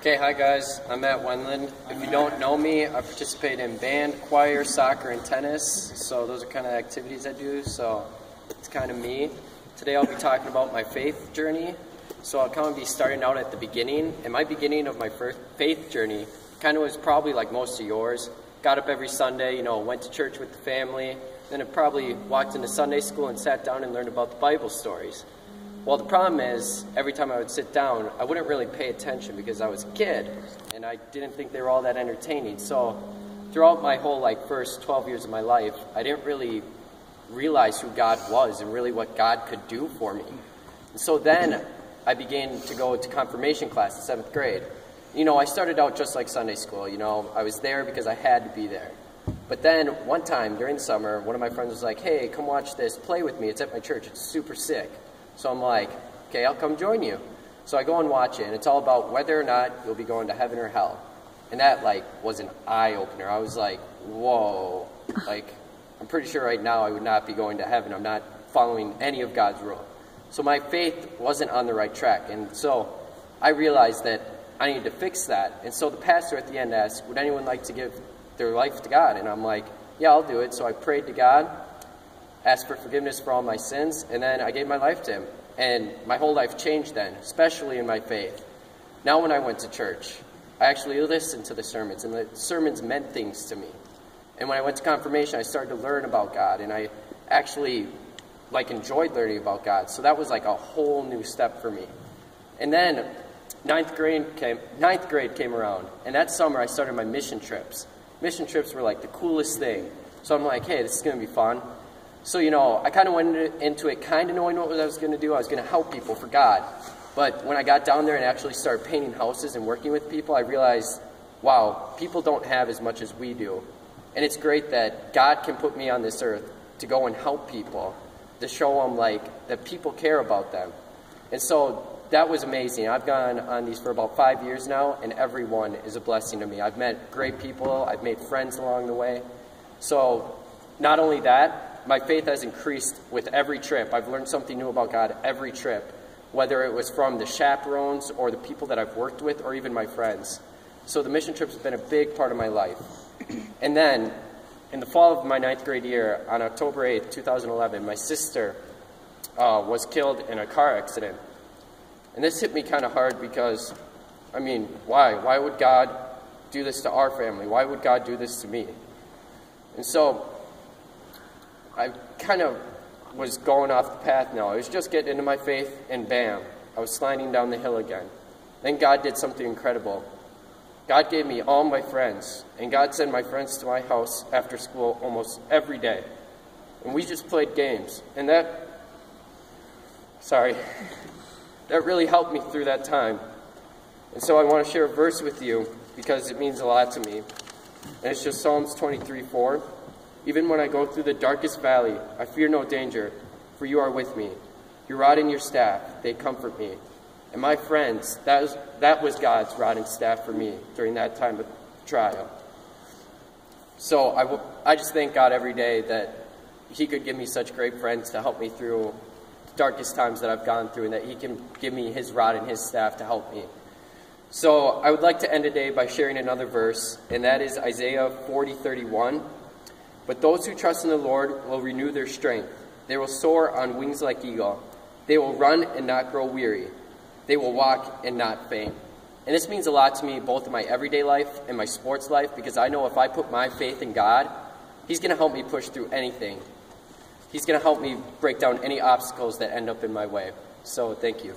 Okay, hi guys, I'm at Wendland. If you don't know me, I participate in band, choir, soccer, and tennis. So those are kind of activities I do, so it's kind of me. Today I'll be talking about my faith journey. So I'll kind of be starting out at the beginning. And my beginning of my first faith journey kind of was probably like most of yours. Got up every Sunday, went to church with the family. Then I probably walked into Sunday school and sat down and learned about the Bible stories. Well, the problem is, every time I would sit down, I wouldn't really pay attention because I was a kid, and I didn't think they were all that entertaining. So, throughout my whole, first 12 years of my life, I didn't really realize who God was and really what God could do for me. And so then, I began to go to confirmation class in 7th grade. I started out just like Sunday school, I was there because I had to be there. But then, one time, during the summer, one of my friends was like, hey, come watch this play with me, it's at my church, it's super sick. So I'm like, okay, I'll come join you. So I go and watch it, and it's all about whether or not you'll be going to heaven or hell. And that, was an eye-opener. I was like, whoa. I'm pretty sure right now I would not be going to heaven. I'm not following any of God's rule. So my faith wasn't on the right track. And so I realized that I needed to fix that. And so the pastor at the end asked, would anyone like to give their life to God? And I'm like, yeah, I'll do it. So I prayed to God, asked for forgiveness for all my sins, and then I gave my life to him. And my whole life changed then, especially in my faith. Now when I went to church, I actually listened to the sermons, and the sermons meant things to me. And when I went to confirmation, I started to learn about God, and I actually enjoyed learning about God. So that was a whole new step for me. And then ninth grade came around, and that summer I started my mission trips. Mission trips were the coolest thing. So I'm like, hey, this is going to be fun. So, I kind of went into it kind of knowing what I was going to do. I was going to help people for God. But when I got down there and actually started painting houses and working with people, I realized, wow, people don't have as much as we do. And it's great that God can put me on this earth to go and help people, to show them, that people care about them. And so that was amazing. I've gone on these for about 5 years now, and every one is a blessing to me. I've met great people. I've made friends along the way. So not only that, my faith has increased with every trip. I've learned something new about God every trip, whether it was from the chaperones or the people that I've worked with or even my friends. So the mission trips have been a big part of my life. And then, in the fall of my 9th grade year, on October 8th, 2011, my sister was killed in a car accident. And this hit me kind of hard because, why? Why would God do this to our family? Why would God do this to me? And so I kind of was going off the path now. I was just getting into my faith, and bam, I was sliding down the hill again. Then God did something incredible. God gave me all my friends, and God sent my friends to my house after school almost every day. And we just played games. And that really helped me through that time. And so I want to share a verse with you because it means a lot to me. And it's just Psalms 23:4. Even when I go through the darkest valley, I fear no danger, for you are with me. Your rod and your staff, they comfort me. And my friends, that was God's rod and staff for me during that time of trial. So I just thank God every day that he could give me such great friends to help me through the darkest times that I've gone through, and that he can give me his rod and his staff to help me. So I would like to end today by sharing another verse, and that is Isaiah 40:31. But those who trust in the Lord will renew their strength. They will soar on wings like eagle. They will run and not grow weary. They will walk and not faint. And this means a lot to me, both in my everyday life and my sports life, because I know if I put my faith in God, he's going to help me push through anything. He's going to help me break down any obstacles that end up in my way. So thank you.